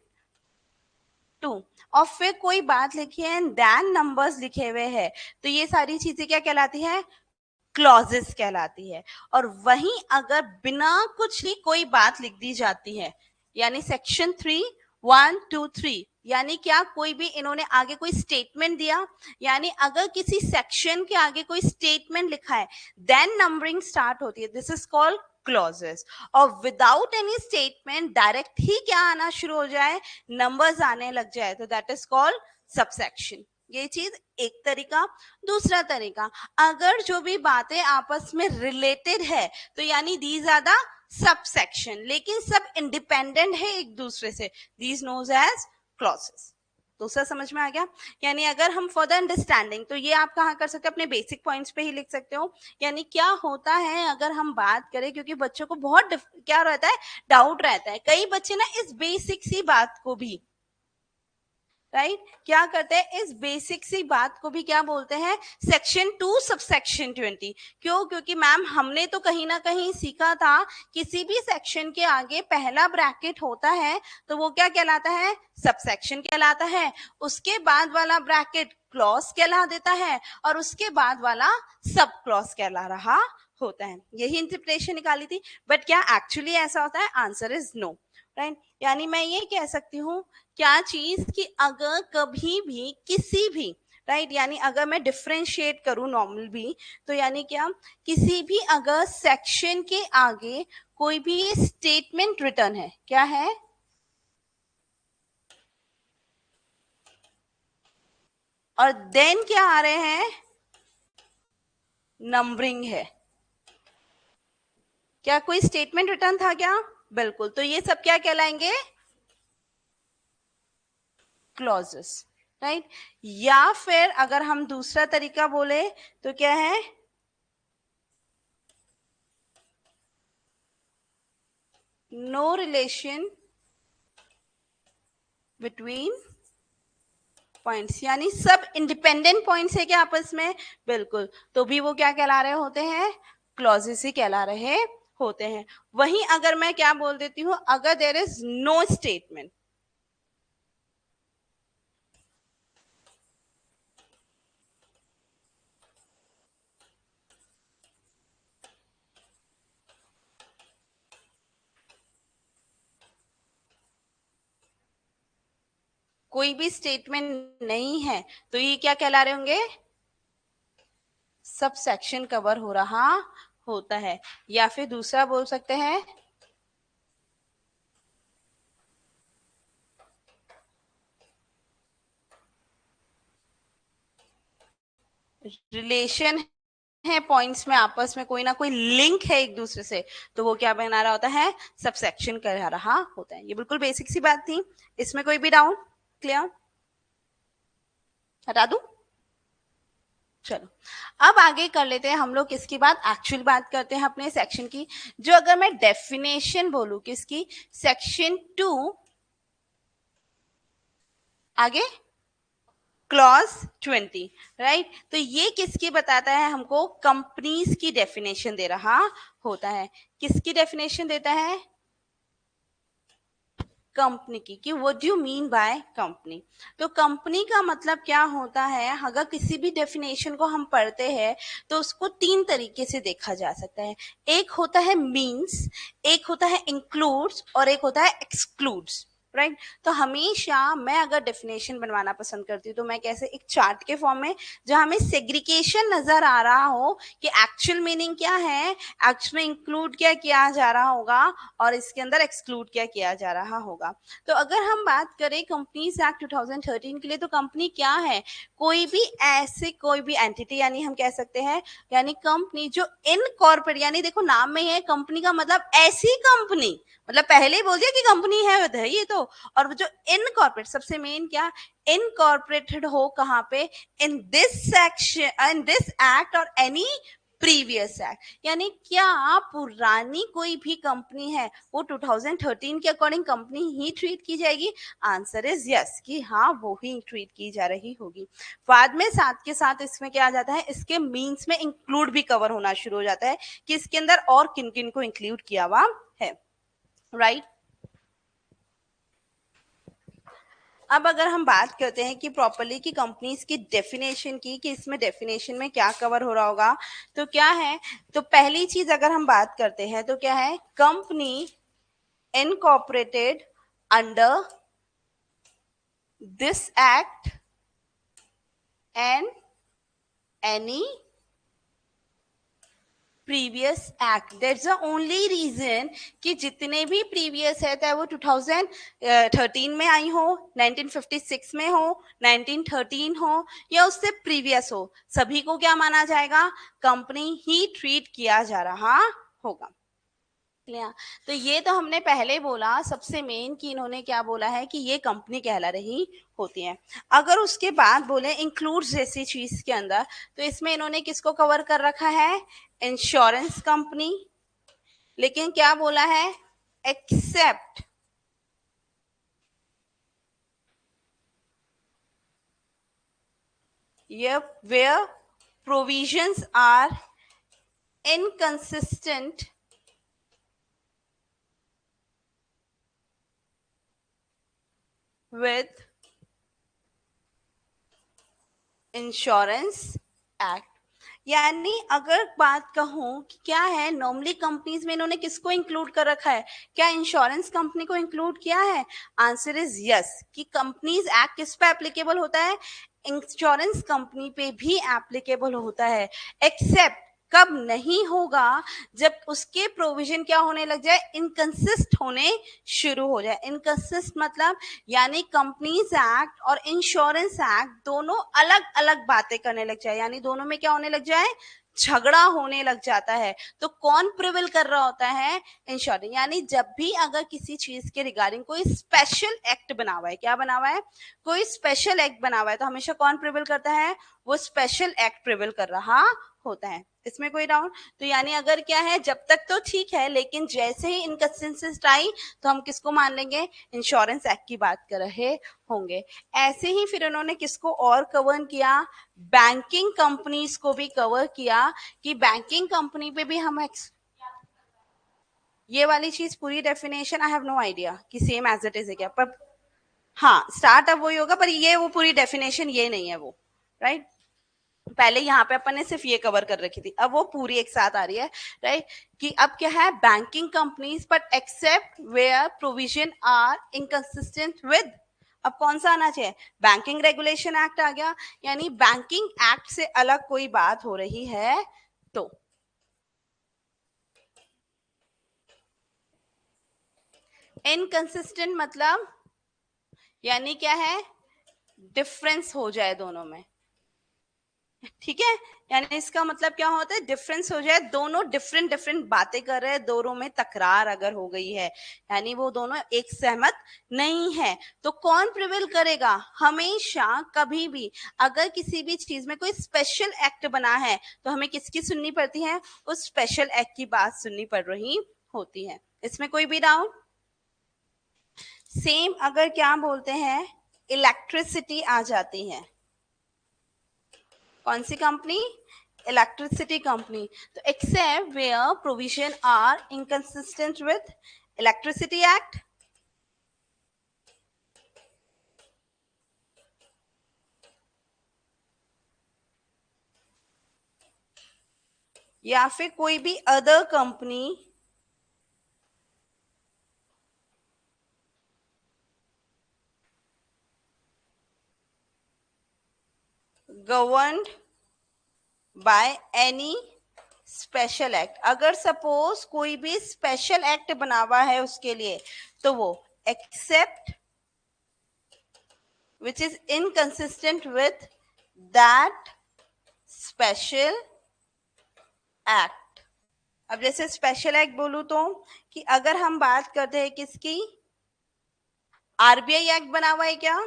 Speaker 1: 2, और फिर कोई बात लिखी है एंड देन नंबर्स लिखे हुए हैं, तो ये सारी चीजें क्या कहलाती है, क्लॉजेस कहलाती है। और वहीं अगर बिना कुछ ही कोई बात लिख दी जाती है, यानी सेक्शन 3 1 2 3, यानी क्या, कोई भी इन्होंने आगे कोई स्टेटमेंट दिया, यानी अगर किसी सेक्शन के आगे कोई स्टेटमेंट लिखा है देन नंबरिंग स्टार्ट होती है, दिस इज कॉल्ड क्लॉजेस। और विदाउट एनी स्टेटमेंट डायरेक्ट ही क्या आना शुरू हो जाए, नंबर्स आने लग जाए, तो दैट इज कॉल्ड सबसेक्शन। ये चीज एक तरीका। दूसरा तरीका, अगर जो भी बातें आपस में रिलेटेड है तो यानी these are the sub section, लेकिन सब इंडिपेंडेंट है एक दूसरे से, दीज नोज एज क्लॉसेस। दूसरा समझ में आ गया, यानी अगर हम फॉर द अंडरस्टैंडिंग, तो ये आप कहाँ कर सकते हो, अपने बेसिक पॉइंट्स पे ही लिख सकते हो। यानी क्या होता है अगर हम बात करें, क्योंकि बच्चों को बहुत क्या रहता है, डाउट रहता है, कई बच्चे ना इस बेसिक सी बात को भी, राइट, क्या करते हैं, इस बेसिक सी बात को भी क्या बोलते हैं, सेक्शन 2 सबसेक्शन 20। क्यों, क्योंकि मैम हमने तो कहीं ना कहीं सीखा था किसी भी सेक्शन के आगे पहला ब्रैकेट होता है तो वो क्या कहलाता है, सबसेक्शन कहलाता है, उसके बाद वाला ब्रैकेट क्लॉज कहला देता है, और उसके बाद वाला सब क्लॉज कहला रहा होता है। यही इंटरप्रिटेशन निकाली थी, बट क्या एक्चुअली ऐसा होता है, आंसर इज नो, राइट। यानी मैं ये कह सकती हूँ क्या चीज, कि अगर कभी भी किसी भी राइट। यानी अगर मैं डिफ्रेंशिएट करूं नॉर्मल भी, तो यानी क्या, किसी भी अगर सेक्शन के आगे कोई भी स्टेटमेंट रिटर्न है, क्या है, और देन क्या आ रहे हैं, नंबरिंग है, क्या कोई स्टेटमेंट रिटर्न था क्या, बिल्कुल, तो ये सब क्या कहलाएंगे, क्लॉजेस, राइट। या फिर अगर हम दूसरा तरीका बोले तो क्या है, नो रिलेशन बिटवीन पॉइंट्स, यानी सब इंडिपेंडेंट पॉइंट्स है क्या आपस में, बिल्कुल, तो भी वो क्या कहला रहे होते हैं, क्लॉजेस ही कहला रहे होते हैं। वहीं अगर मैं क्या बोल देती हूं, अगर देयर इज नो स्टेटमेंट, कोई भी स्टेटमेंट नहीं है, तो ये क्या कहला रहे होंगे, सब सेक्शन कवर हो रहा होता है। या फिर दूसरा बोल सकते हैं, रिलेशन है पॉइंट्स में, आपस में कोई ना कोई लिंक है एक दूसरे से, तो वो क्या बना रहा होता है, सबसेक्शन करा रहा होता है। ये बिल्कुल बेसिक सी बात थी, इसमें कोई भी डाउट, क्लियर, हटा दूं, चलो अब आगे कर लेते हैं हम लोग किसकी बात, एक्चुअल बात करते हैं अपने सेक्शन की। जो अगर मैं डेफिनेशन बोलूं किसकी, सेक्शन 2 आगे क्लॉज 20, राइट। तो ये किसकी बताता है, हमको कंपनीज की डेफिनेशन दे रहा होता है। किसकी डेफिनेशन देता है, कंपनी की, कि what do you mean by company. तो कंपनी का मतलब क्या होता है, अगर किसी भी डेफिनेशन को हम पढ़ते हैं तो उसको तीन तरीके से देखा जा सकता है। एक होता है मीन्स, एक होता है इंक्लूड्स, और एक होता है एक्सक्लूड्स, राइट। तो हमेशा मैं अगर डेफिनेशन बनवाना पसंद करती हूँ तो मैं कैसे, एक चार्ट के फॉर्म में, जहां हमें सेग्रीगेशन नजर आ रहा हो कि एक्चुअल मीनिंग क्या है, एक्चुअल में इंक्लूड क्या किया जा रहा होगा और इसके अंदर एक्सक्लूड क्या किया जा रहा होगा। तो अगर हम बात करें कंपनीज एक्ट 2013 के लिए, तो कंपनी क्या है, कोई भी ऐसे कोई भी एंटिटी, यानी हम कह सकते हैं, यानी कंपनी जो इनकॉर्पोरेट, यानी देखो नाम में है कंपनी का मतलब ऐसी कंपनी, मतलब पहले ही बोल दिया कि कंपनी है ये तो। और जो इनकॉर्पोरेट, सबसे मेन क्या, इनकॉर्पोरेटेड हो कहाँ पे, in this section, in this act और एनी प्रीवियस एक्ट, यानी क्या पुरानी कोई भी कंपनी है वो 2013 के अकॉर्डिंग कंपनी ही ट्रीट की जाएगी, आंसर इज यस, कि हाँ वो ही ट्रीट की जा रही होगी। बाद में साथ के साथ इसमें क्या आ जाता है, इसके मीन्स में इंक्लूड भी कवर होना शुरू हो जाता है कि इसके अंदर और किन किन को इंक्लूड किया हुआ है, राइट। अब अगर हम बात करते हैं कि प्रॉपरली की कंपनीज की डेफिनेशन की, कि इसमें डेफिनेशन में क्या कवर हो रहा होगा, तो क्या है, तो पहली चीज अगर हम बात करते हैं तो क्या है, company incorporated under this act and any previous act, that's the only reason कि जितने भी प्रीवियस है, चाहे वो 2013 में आई हो, 1956 में हो, 1913 हो, या उससे प्रीवियस हो, सभी को क्या माना जाएगा, कंपनी ही ट्रीट किया जा रहा होगा। तो ये तो हमने पहले बोला सबसे मेन कि इन्होंने क्या बोला है कि ये कंपनी कहला रही होती है। अगर उसके बाद बोले इंक्लूड्स जैसी चीज के अंदर, तो इसमें इन्होंने किसको कवर कर रखा है, इंश्योरेंस कंपनी, लेकिन क्या बोला है, except where provisions are inconsistent with insurance act. यानी अगर बात कहूं कि क्या है, नॉर्मली कंपनीज में इन्होंने किसको इंक्लूड कर रखा है, क्या इंश्योरेंस कंपनी को इंक्लूड किया है, आंसर इज यस, कि कंपनीज एक्ट किस पे एप्लीकेबल होता है, इंश्योरेंस कंपनी पे भी एप्लीकेबल होता है, एक्सेप्ट कब नहीं होगा, जब उसके प्रोविजन क्या होने लग जाए, इनकंसिस्ट होने शुरू हो जाए। इनकंसिस्ट मतलब यानी कंपनीज एक्ट और इंश्योरेंस एक्ट दोनों अलग अलग बातें करने लग जाए, यानी दोनों में क्या होने लग जाए, झगड़ा होने लग जाता है। तो कौन प्रिवेल कर रहा होता है, इंश्योरेंस। यानी जब भी अगर किसी चीज के रिगार्डिंग कोई स्पेशल एक्ट बना हुआ है, क्या बना हुआ है, कोई स्पेशल एक्ट बना हुआ है, तो हमेशा कौन प्रिवेल करता है, वो स्पेशल एक्ट प्रिवेल कर रहा होता है। इसमें कोई डाउट। तो यानी अगर क्या है, जब तक तो ठीक है, लेकिन जैसे ही इनकंसिस्टेंसी आई तो हम किसको मान लेंगे, इंश्योरेंस एक्ट की बात कर रहे होंगे। ऐसे ही फिर उन्होंने किसको और कवर किया, बैंकिंग कंपनीज को भी कवर किया, कि बैंकिंग कंपनी पे भी हम ये वाली चीज पूरी definition I have no idea कि सेम एज इट इज है क्या, पर हाँ स्टार्ट अब वही होगा, पर ये वो पूरी डेफिनेशन ये नहीं है वो, राइट। पहले यहाँ पे अपन ने सिर्फ ये कवर कर रखी थी, अब वो पूरी एक साथ आ रही है, राइट। कि अब क्या है, banking companies but except where provision are inconsistent with, अब कौन सा आना चाहिए, बैंकिंग रेगुलेशन एक्ट आ गया, यानी बैंकिंग एक्ट से अलग कोई बात हो रही है तो। इनकंसिस्टेंट मतलब यानी क्या है, डिफरेंस हो जाए दोनों में, ठीक है। यानी इसका मतलब क्या होता है, डिफरेंस हो जाए, दोनों डिफरेंट डिफरेंट बातें कर रहे हैं, दोनों में तकरार अगर हो गई है, यानी वो दोनों एक सहमत नहीं है, तो कौन प्रिवेल करेगा, हमेशा कभी भी अगर किसी भी चीज में कोई स्पेशल एक्ट बना है तो हमें किसकी सुननी पड़ती है, उस स्पेशल एक्ट की बात सुननी पड़ रही होती है। इसमें कोई भी डाउट। सेम अगर क्या बोलते हैं, इलेक्ट्रिसिटी आ जाती है, कौन सी कंपनी, इलेक्ट्रिसिटी कंपनी, तो except where provision are inconsistent with electricity act, या फिर कोई भी other company governed by any special act. अगर सपोज कोई भी स्पेशल एक्ट बना हुआ है उसके लिए, तो वो except which is inconsistent with that special act. अब जैसे स्पेशल एक्ट बोलूं तो, कि अगर हम बात करते हैं किसकी, आरबीआई एक्ट बना हुआ है क्या,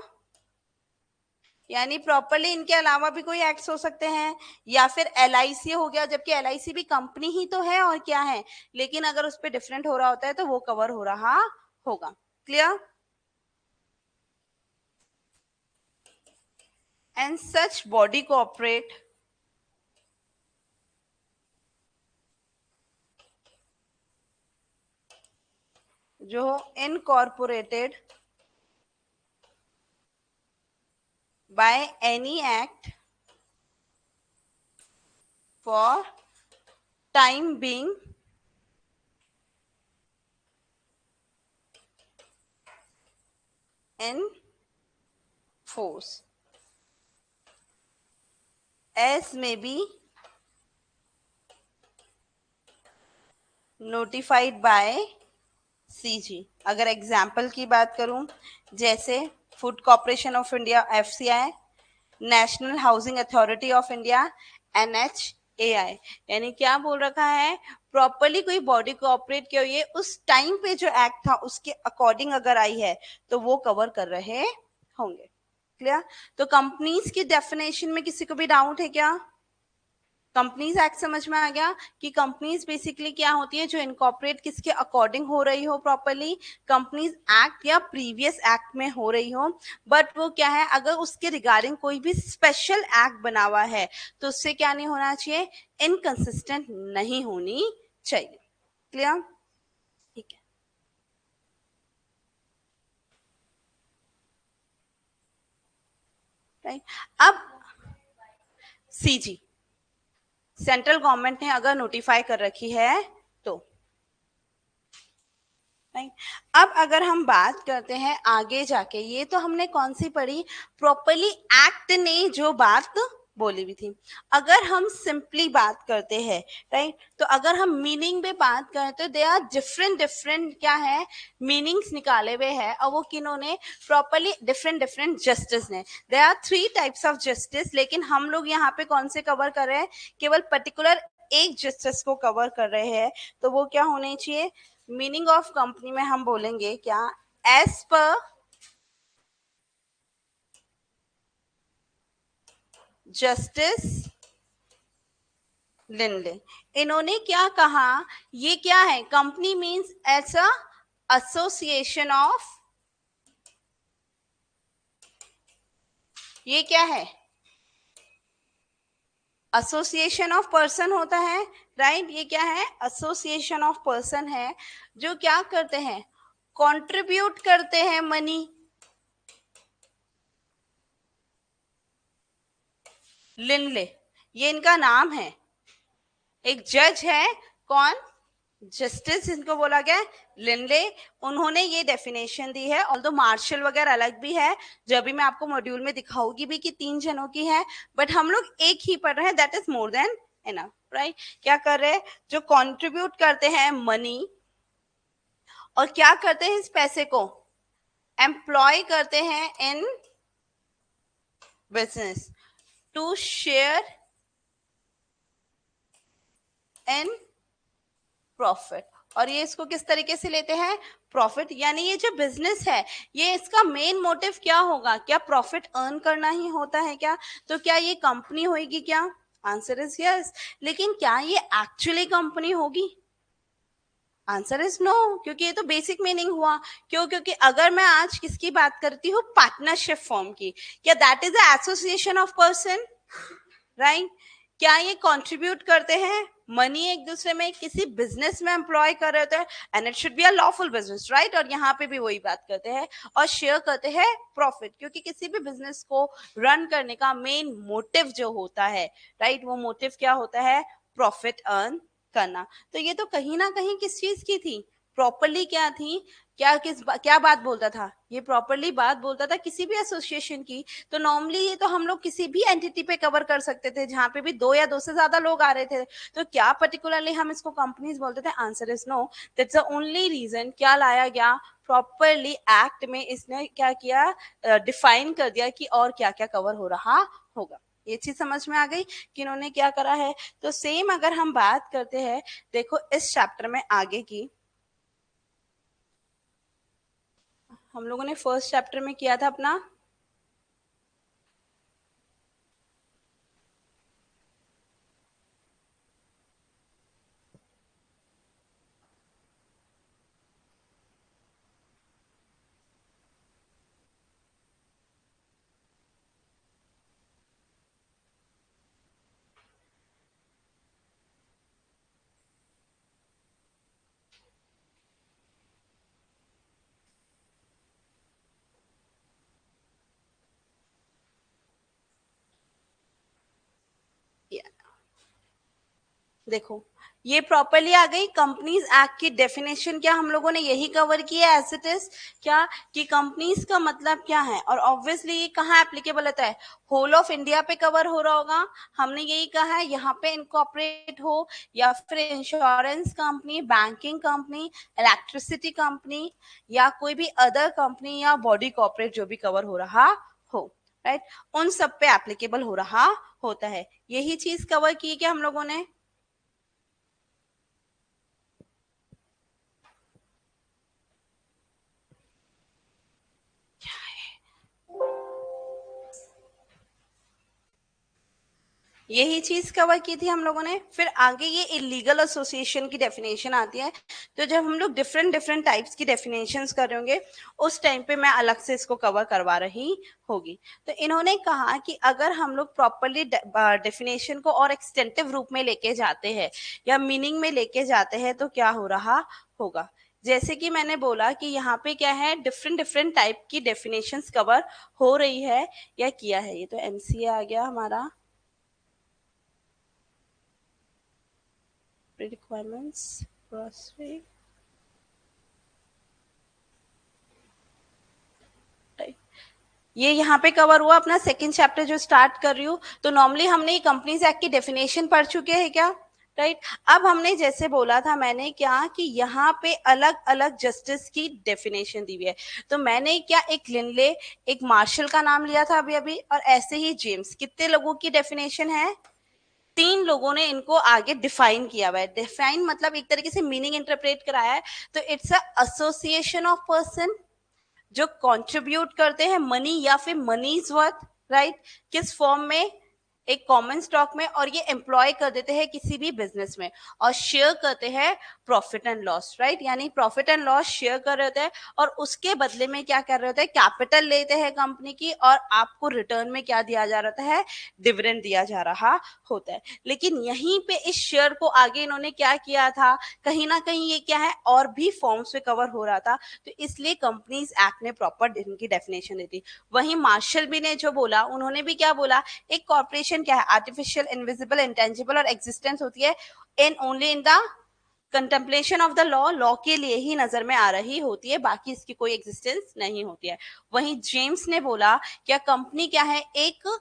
Speaker 1: यानी प्रॉपरली इनके अलावा भी कोई एक्ट्स हो सकते हैं, या फिर एलआईसी हो गया, जबकि एलआईसी भी कंपनी ही तो है और क्या है, लेकिन अगर उस पर डिफरेंट हो रहा होता है तो वो कवर हो रहा होगा। Clear. And such body corporate जो incorporated by any act for time being in force as may be notified by CG. अगर एग्जाम्पल की बात करूं, जैसे food corporation of India FCI, national housing authority of India NHAI, यानी क्या बोल रखा है, प्रॉपरली कोई बॉडी कोऑपरेट की हुई है, उस टाइम पे जो एक्ट था उसके अकॉर्डिंग अगर आई है तो वो कवर कर रहे होंगे। क्लियर। तो कंपनीज की डेफिनेशन में किसी को भी डाउट है क्या, कंपनीज एक्ट समझ में आ गया, कि कंपनीज बेसिकली क्या होती है, जो इनकॉर्पोरेट किसके अकॉर्डिंग हो रही हो, प्रॉपरली कंपनीज एक्ट या प्रीवियस एक्ट में हो रही हो, बट वो क्या है, अगर उसके रिगार्डिंग कोई भी स्पेशल एक्ट बना हुआ है तो उससे क्या नहीं होना चाहिए, इनकंसिस्टेंट नहीं होनी चाहिए। क्लियर। ठीक है, राइट। अब सीजी, सेंट्रल गवर्नमेंट ने अगर नोटिफाई कर रखी है तो, राइट। अब अगर हम बात करते हैं आगे जाके, ये तो हमने कौन सी पढ़ी, प्रॉपरली एक्ट ने जो बात बोली हुई थी। अगर हम सिंपली बात करते हैं, राइट, तो अगर हम मीनिंग पे बात करें तो दे आर डिफरेंट डिफरेंट क्या है, मीनिंग्स निकाले हुए हैं, और वो किन्होंने, प्रॉपरली डिफरेंट डिफरेंट जस्टिस ने। They are three types of justice, लेकिन हम लोग यहाँ पे कौन से कवर कर रहे हैं, केवल पर्टिकुलर एक जस्टिस को कवर कर रहे हैं। तो वो क्या होने चाहिए, मीनिंग ऑफ कंपनी में हम बोलेंगे क्या, एज पर जस्टिस लिंडले। इन्होंने क्या कहा, ये क्या है, company means as a association of, ये क्या है, एसोसिएशन ऑफ पर्सन होता है, राइट। ये क्या है, एसोसिएशन ऑफ पर्सन है, जो क्या करते हैं, कंट्रीब्यूट करते हैं मनी। लिनले, ये इनका नाम है, एक जज है, कौन, जस्टिस इनको बोला गया लिनले। उन्होंने ये डेफिनेशन दी है, ऑल्दो मार्शल वगैरह अलग भी है, जो अभी मैं आपको मॉड्यूल में दिखाऊंगी भी कि 3 जनों की है, बट हम लोग एक ही पढ़ रहे हैं, that is more than enough, right. क्या कर रहे हैं, जो कंट्रीब्यूट करते हैं मनी, और क्या करते हैं, इस पैसे को एम्प्लॉय करते हैं in business to share in profit. और ये इसको किस तरीके से लेते हैं, प्रॉफिट, यानी ये जो बिजनेस है, ये इसका मेन मोटिव क्या होगा, क्या प्रॉफिट अर्न करना ही होता है क्या, तो क्या ये कंपनी होगी क्या, आंसर इज यस। लेकिन क्या ये एक्चुअली कंपनी होगी, आंसर इज नो, क्योंकि ये तो बेसिक मीनिंग हुआ। क्यों, क्योंकि अगर मैं आज किसकी बात करती हूँ, पार्टनरशिप फॉर्म की, क्या that is association of person, right. क्या ये कंट्रीब्यूट करते हैं मनी एक दूसरे में, किसी बिजनेस में एम्प्लॉय कर रहे होते हैं, and it should be a lawful business, right. और यहाँ पे भी वही बात करते हैं, और शेयर करते हैं प्रॉफिट, क्योंकि किसी भी बिजनेस को रन करने का मेन मोटिव जो होता है, राइट, वो मोटिव क्या होता है, प्रॉफिट अर्न करना। तो ये तो कहीं ना कहीं किस चीज की थी, प्रॉपरली क्या थी, क्या बात बोलता था, ये प्रॉपरली बात बोलता था किसी भी एसोसिएशन की। तो नॉर्मली ये तो हम लोग किसी भी एंटिटी पे कवर कर सकते थे, जहां पे भी 2 या 2 से ज्यादा लोग आ रहे थे। तो क्या पर्टिकुलरली हम इसको कंपनीज बोलते थे, answer is no. That's the only reason क्या लाया गया, प्रॉपरली एक्ट में इसने क्या किया, डिफाइन कर दिया कि और क्या क्या कवर हो रहा होगा। ये चीज समझ में आ गई कि इन्होंने क्या करा है। तो सेम अगर हम बात करते हैं, देखो इस चैप्टर में आगे की, हम लोगों ने फर्स्ट चैप्टर में किया था अपना, देखो ये प्रॉपरली आ गई कंपनीज एक्ट की डेफिनेशन, क्या हम लोगों ने यही कवर किया एज इट इज, क्या कि कंपनीज का मतलब क्या है, और ऑब्वियसली ये कहाँ एप्लीकेबल होता है, होल ऑफ इंडिया पे कवर हो रहा होगा। हमने यही कहा है, यहाँ पे इनकॉर्पोरेट हो, या फिर insurance company, banking company, electricity company, या कोई भी अदर कंपनी या बॉडी कॉर्पोरेट जो भी कवर हो रहा हो, राइट, उन सब पे एप्लीकेबल हो रहा होता है। यही चीज कवर की क्या हम लोगों ने, यही चीज कवर की थी हम लोगों ने। फिर आगे ये इलीगल एसोसिएशन की डेफिनेशन आती है। तो जब हम लोग डिफरेंट डिफरेंट टाइप्स की डेफिनेशंस कर रहे होंगे, उस टाइम पे मैं अलग से इसको कवर करवा रही होगी। तो इन्होंने कहा कि अगर हम लोग प्रॉपरली डेफिनेशन को और एक्सटेंटिव रूप में लेके जाते हैं, या मीनिंग में लेके जाते हैं, तो क्या हो रहा होगा, जैसे कि मैंने बोला कि यहाँ पे क्या है, डिफरेंट डिफरेंट टाइप की डेफिनेशंस कवर हो रही है या किया है। ये तो एमसीए आ गया हमारा, requirements, grocery, ये यहाँ पे कवर हुआ। अपना सेकंड चैप्टर जो स्टार्ट कर रही हूँ, तो नॉर्मली हमने ये कंपनीज एक्ट की डेफिनेशन पढ़ चुके हैं क्या, राइट। अब हमने जैसे बोला था मैंने क्या कि यहाँ पे अलग अलग जस्टिस की डेफिनेशन दी हुई है। तो मैंने क्या एक लिनले, एक मार्शल का नाम लिया था अभी अभी, और ऐसे ही जेम्स, कितने लोगों की डेफिनेशन है, 3 लोगों ने इनको आगे डिफाइन किया हुआ है। डिफाइन मतलब एक तरीके से मीनिंग इंटरप्रेट कराया है। तो it's a association of person जो कंट्रीब्यूट करते हैं मनी या फिर मनी इज वर्थ, राइट, किस फॉर्म में, एक कॉमन स्टॉक में, और ये एम्प्लॉय कर देते हैं किसी भी बिजनेस में, और शेयर करते हैं प्रॉफिट एंड लॉस, राइट, यानी प्रॉफिट एंड लॉस शेयर कर रहे होते हैं, और उसके बदले में क्या कर रहे होते हैं, कैपिटल लेते हैं कंपनी की, और आपको रिटर्न में क्या दिया जा रहा है, डिविडेंड दिया जा रहा होता है। लेकिन यहीं पे इस शेयर को आगे इन्होंने क्या किया था, कहीं ना कहीं ये क्या है और भी फॉर्म्स में कवर हो रहा था, तो इसलिए कंपनीज एक्ट ने प्रॉपर इनकी डेफिनेशन दी थी। वहीं मार्शल भी ने जो बोला, उन्होंने भी क्या बोला, एक कॉर्पोरेशन क्या है, आर्टिफिशियल, इनविजिबल, इंटेंजिबल और एग्जिस्टेंस होती है in only in the contemplation of the law, law के लिए ही नजर में आ रही होती है, बाकी इसकी कोई एग्जिस्टेंस नहीं होती है। वहीं जेम्स ने बोला क्या कंपनी क्या है, एक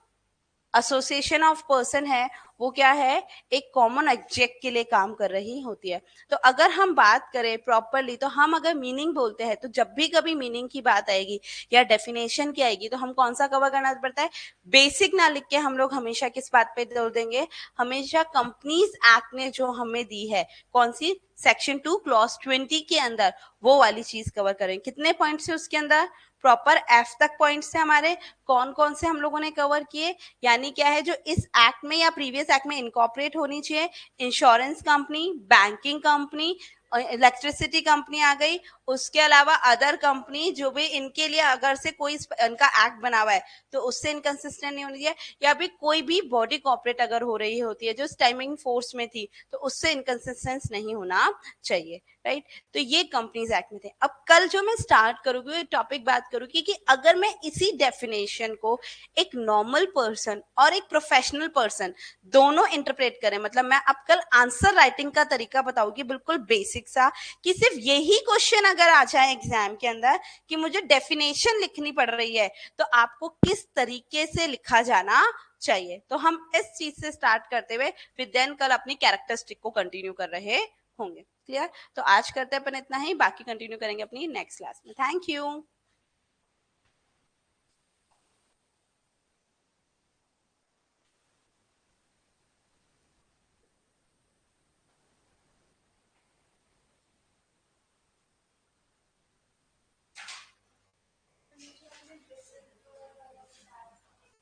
Speaker 1: एसोसिएशन ऑफ पर्सन है, वो क्या है, एक कॉमन ऑब्जेक्ट के लिए काम कर रही होती है। तो अगर हम बात करें प्रॉपरली, तो हम अगर मीनिंग बोलते हैं, तो जब भी कभी मीनिंग की बात आएगी या डेफिनेशन की आएगी, तो हम कौन सा कवर करना पड़ता है, बेसिक ना लिख के हम लोग हमेशा किस बात पे जोर देंगे, हमेशा कंपनीज एक्ट ने जो हमें दी है, कौन सी, सेक्शन 2 क्लॉज 20 के अंदर, वो वाली चीज कवर करें। कितने पॉइंट से उसके अंदर, प्रॉपर एफ तक पॉइंट से हमारे कौन कौन से हम लोगों ने कवर किए, यानी क्या है जो इस एक्ट में या प्रीवियस एक्ट में इनकॉर्पोरेट होनी चाहिए, insurance company, banking company, electricity company आ गई, उसके अलावा अदर कंपनी जो भी इनके लिए अगर से कोई इनका एक्ट बना हुआ है तो उससे इनकंसिस्टेंट नहीं होनी चाहिए, या भी कोई भी बॉडी कॉर्पोरेट अगर हो रही होती है जो टाइमिंग फोर्स में थी तो उससे इनकंसिस्टेंस नहीं होना चाहिए, राइट। तो ये कंपनीज एक्ट में थे। अब कल जो मैं स्टार्ट करूंगी टॉपिक बात करूंगी कि अगर मैं इसी डेफिनेशन को एक नॉर्मल पर्सन और एक प्रोफेशनल पर्सन दोनों इंटरप्रेट करें, मतलब मैं अब कल आंसर राइटिंग का तरीका बताऊंगी बिल्कुल बेसिक सा, कि सिर्फ यही क्वेश्चन अगर आ जाए एग्जाम के अंदर कि मुझे डेफिनेशन लिखनी पड़ रही है तो आपको किस तरीके से लिखा जाना चाहिए। तो हम इस चीज से स्टार्ट करते हुए फिर देन कल अपनी कैरेक्टरिस्टिक को कंटिन्यू कर रहे होंगे। क्लियर? तो आज करते हैं अपन इतना ही, बाकी कंटिन्यू करेंगे अपनी नेक्स्ट क्लास में। Thank you.